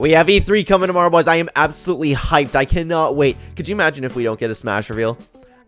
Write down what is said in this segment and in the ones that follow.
We have E3 coming tomorrow, boys. I am absolutely hyped. I cannot wait. Could you imagine if we don't get a Smash reveal?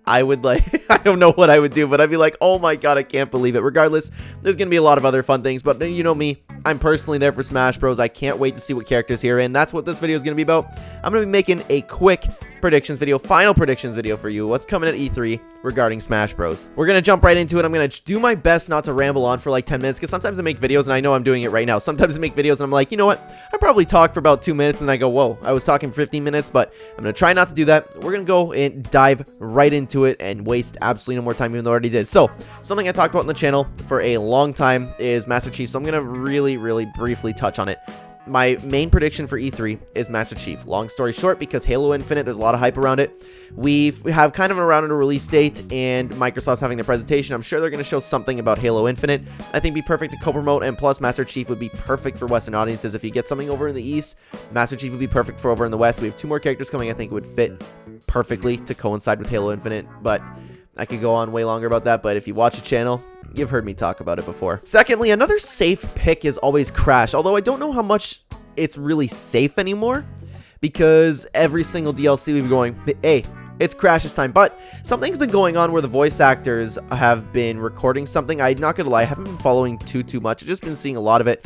I would like, I don't know what I would do, but I'd be like, oh my god, I can't believe it. Regardless, there's going to be a lot of other fun things, but you know me, I'm personally there for Smash Bros. I can't wait to see what characters here, and that's what this video is going to be about. I'm going to be making a quick predictions video, final predictions video for you. What's coming at E3 regarding Smash Bros. We're going to jump right into it. I'm going to do my best not to ramble on for like 10 minutes because sometimes I make videos and I know I'm doing it right now. Sometimes I make videos and I'm like, you know what? I probably talk for about 2 minutes and I go, whoa, I was talking for 15 minutes, but I'm going to try not to do that. We're going to go and dive right into it and waste absolutely no more time even though I already did. So, something I talked about on the channel for a long time is Master Chief, so I'm going to really briefly touch on it. My main prediction for E3 is Master Chief. Long story short, because Halo Infinite, there's a lot of hype around it. We have kind of around a release date, and Microsoft's having their presentation. I'm sure they're going to show something about Halo Infinite. I think it'd be perfect to co-promote, and plus Master Chief would be perfect for Western audiences. If you get something over in the East, Master Chief would be perfect for over in the West. We have 2 more characters coming. I think it would fit perfectly to coincide with Halo Infinite, but I could go on way longer about that, but if you watch the channel, you've heard me talk about it before. Secondly, another safe pick is always Crash, although I don't know how much it's really safe anymore, because every single DLC we've been going, hey, it's Crash's time. But something's been going on where the voice actors have been recording something. I'm not gonna lie, I haven't been following too much. I've just been seeing a lot of it.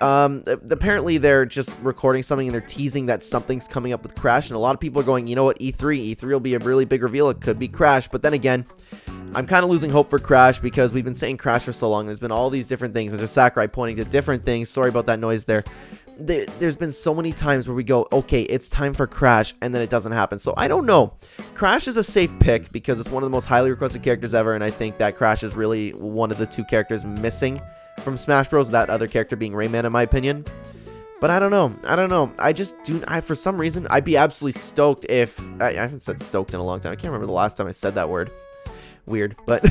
Apparently they're just recording something and they're teasing that something's coming up with Crash, and a lot of people are going, you know what, E3 will be a really big reveal. It could be Crash. But then again, I'm kind of losing hope for Crash because we've been saying Crash for so long. There's been all these different things. Mr. Sakurai pointing to different things. Sorry about that noise there. There's been so many times where we go, okay, it's time for Crash, and then it doesn't happen. So I don't know. Crash is a safe pick because it's one of the most highly requested characters ever, and I think that Crash is really one of the 2 characters missing from Smash Bros. That other character being Rayman, in my opinion. But I don't know. I just do. For some reason, I'd be absolutely stoked if I haven't said stoked in a long time. I can't remember the last time I said that word. Weird, but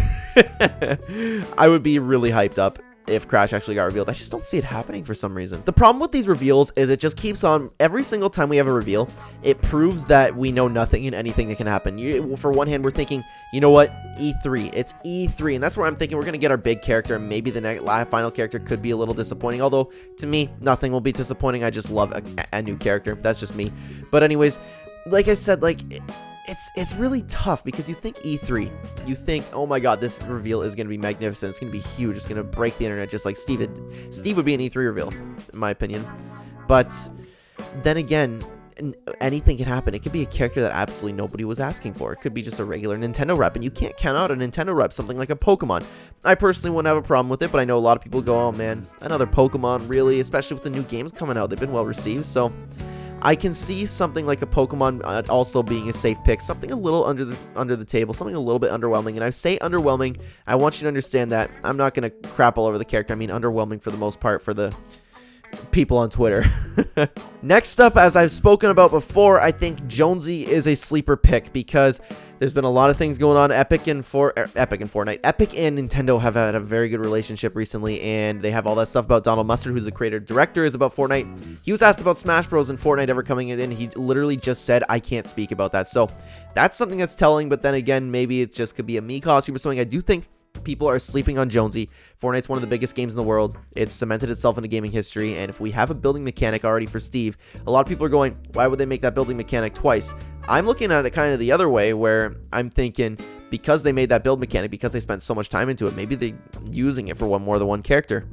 I would be really hyped up if Crash actually got revealed. I just don't see it happening for some reason. The problem with these reveals is it just keeps on, every single time we have a reveal, it proves that we know nothing and anything that can happen. For one hand, we're thinking, you know what, E3, it's E3, and that's where I'm thinking we're going to get our big character, and maybe the next final character could be a little disappointing, although to me, nothing will be disappointing. I just love a new character. That's just me. But anyways, like I said, like, it's really tough because you think E3, you think, oh my god, this reveal is going to be magnificent, it's going to be huge, it's going to break the internet just like Steve did. Steve would be an E3 reveal, in my opinion. But then again, anything can happen. It could be a character that absolutely nobody was asking for. It could be just a regular Nintendo rep, and you can't count out a Nintendo rep, something like a Pokemon. I personally wouldn't have a problem with it, but I know a lot of people go, oh man, another Pokemon, really? Especially with the new games coming out, they've been well received, so I can see something like a Pokemon also being a safe pick, something a little under the table, something a little bit underwhelming. And I say underwhelming, I want you to understand that I'm not going to crap all over the character. I mean underwhelming for the most part for the people on Twitter. Next up, as I've spoken about before, I think Jonesy is a sleeper pick because there's been a lot of things going on. Epic and Fortnite. Epic and Nintendo have had a very good relationship recently, and they have all that stuff about Donald Mustard, who's the creator director, is about Fortnite. He was asked about Smash Bros. And Fortnite ever coming in, and he literally just said, I can't speak about that. So that's something that's telling, but then again, maybe it just could be a me costume or something. I do think people are sleeping on Jonesy. Fortnite's one of the biggest games in the world. It's cemented itself into gaming history, and if we have a building mechanic already for Steve, a lot of people are going, why would they make that building mechanic twice? I'm looking at it kind of the other way, where I'm thinking, because they made that build mechanic, because they spent so much time into it, maybe they're using it for more than one character.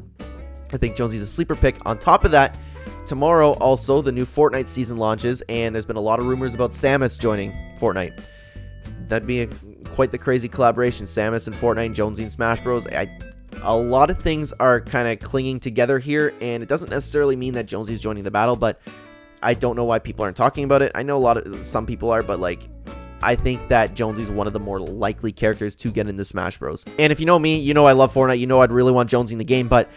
I think Jonesy's a sleeper pick. On top of that, tomorrow also the new Fortnite season launches, and there's been a lot of rumors about Samus joining Fortnite. That'd be quite the crazy collaboration, Samus and Fortnite, and Jonesy and Smash Bros. A lot of things are kind of clinging together here, and it doesn't necessarily mean that Jonesy's joining the battle, but I don't know why people aren't talking about it. I know some people are, but like, I think that Jonesy's one of the more likely characters to get into Smash Bros. And if you know me, you know I love Fortnite, you know I'd really want Jonesy in the game, but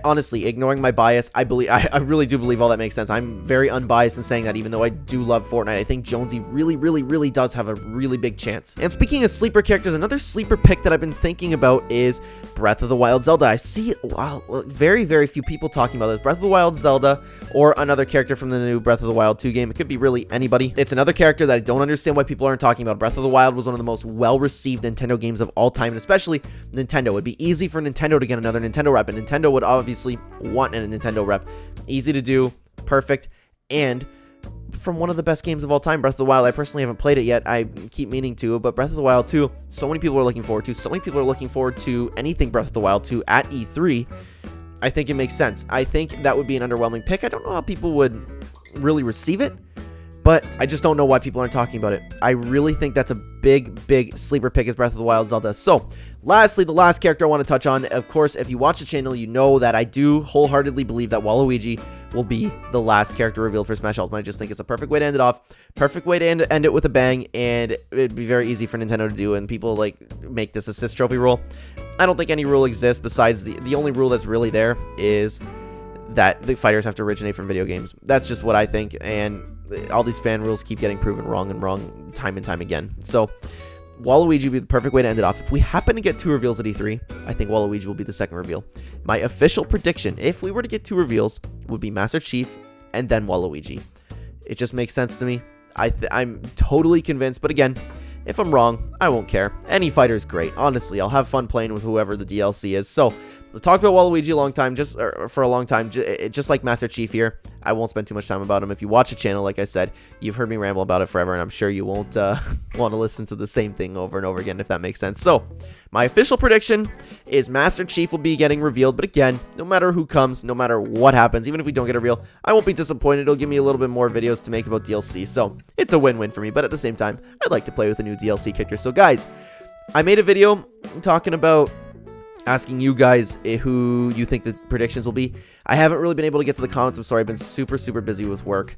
honestly, ignoring my bias, I really do believe all that makes sense. I'm very unbiased in saying that, even though I do love Fortnite. I think Jonesy really does have a really big chance. And speaking of sleeper characters, another sleeper pick that I've been thinking about is Breath of the Wild Zelda. I see, wow, very few people talking about this. Breath of the Wild Zelda, or another character from the new Breath of the Wild 2 game. It could be really anybody. It's another character that I don't understand why people aren't talking about. Breath of the Wild was one of the most well-received Nintendo games of all time, and especially Nintendo. It would be easy for Nintendo to get another Nintendo rep, and Nintendo would obviously want a Nintendo rep. Easy to do, perfect. and from one of the best games of all time, Breath of the Wild. I personally haven't played it yet. I keep meaning to, but Breath of the Wild 2, so many people are looking forward to. So many people are looking forward to anything Breath of the Wild 2 at E3. I think it makes sense. I think that would be an underwhelming pick. I don't know how people would really receive it, but I just don't know why people aren't talking about it. I really think that's a big sleeper pick is Breath of the Wild Zelda. So, lastly, the last character I want to touch on, of course, if you watch the channel, you know that I do wholeheartedly believe that Waluigi will be the last character revealed for Smash Ultimate. I just think it's a perfect way to end it off, perfect way to end it with a bang, and it'd be very easy for Nintendo to do, and people like make this assist trophy rule. I don't think any rule exists besides the only rule that's really there is that the fighters have to originate from video games. That's just what I think, and all these fan rules keep getting proven wrong time and time again. So Waluigi would be the perfect way to end it off. If we happen to get 2 reveals at E3, I think Waluigi will be the second reveal. My official prediction, if we were to get 2 reveals, would be Master Chief and then Waluigi. It just makes sense to me. I'm totally convinced, but again, if I'm wrong, I won't care. Any fighter is great. Honestly, I'll have fun playing with whoever the DLC is. So, we'll talk about Waluigi for a long time, just like Master Chief here. I won't spend too much time about him. If you watch the channel, like I said, you've heard me ramble about it forever, and I'm sure you won't want to listen to the same thing over and over again, if that makes sense. So, my official prediction is Master Chief will be getting revealed, but again, no matter who comes, no matter what happens, even if we don't get a reveal, I won't be disappointed. It'll give me a little bit more videos to make about DLC, so it's a win-win for me, but at the same time, I'd like to play with a new DLC character. So guys, I made a video talking about asking you guys who you think the predictions will be. I haven't really been able to get to the comments. I'm sorry, I've been super busy with work.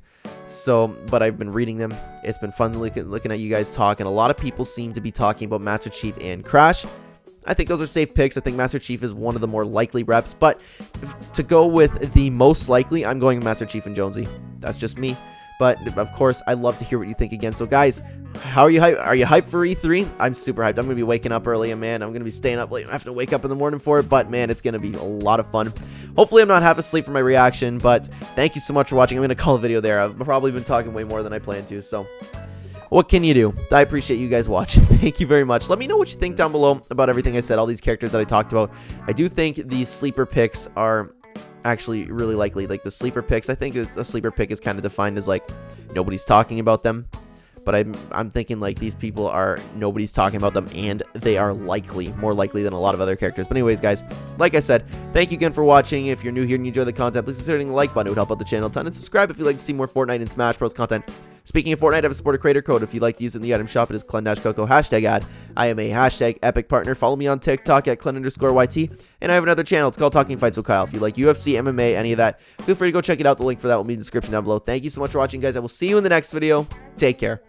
So, but I've been reading them. It's been fun looking at you guys talk, and a lot of people seem to be talking about Master Chief and Crash. I think those are safe picks. I think Master Chief is one of the more likely reps, but to go with the most likely, I'm going with Master Chief and Jonesy. That's just me. But, of course, I'd love to hear what you think again. So, guys, how are you hyped? Are you hyped for E3? I'm super hyped. I'm going to be waking up early, and, man, I'm going to be staying up late. I have to wake up in the morning for it, but, man, it's going to be a lot of fun. Hopefully, I'm not half asleep for my reaction, but thank you so much for watching. I'm going to call a video there. I've probably been talking way more than I planned to, so what can you do? I appreciate you guys watching. Thank you very much. Let me know what you think down below about everything I said, all these characters that I talked about. I do think these sleeper picks are actually really likely. Like the sleeper picks, I think a sleeper pick is kind of defined as like nobody's talking about them, but I'm thinking like these people are nobody's talking about them and they are more likely than a lot of other characters. But anyways, guys, like I said, thank you again for watching. If you're new here and you enjoy the content, please consider hitting the like button. It would help out the channel a ton, and subscribe if you'd like to see more Fortnite and Smash Bros content. Speaking of Fortnite, I have a supporter creator code. If you'd like to use it in the item shop, it is Clen-Coco #ad. I am a #epic partner. Follow me on TikTok at Clen_YT. And I have another channel. It's called Talking Fights with Kyle. If you like UFC, MMA, any of that, feel free to go check it out. The link for that will be in the description down below. Thank you so much for watching, guys. I will see you in the next video. Take care.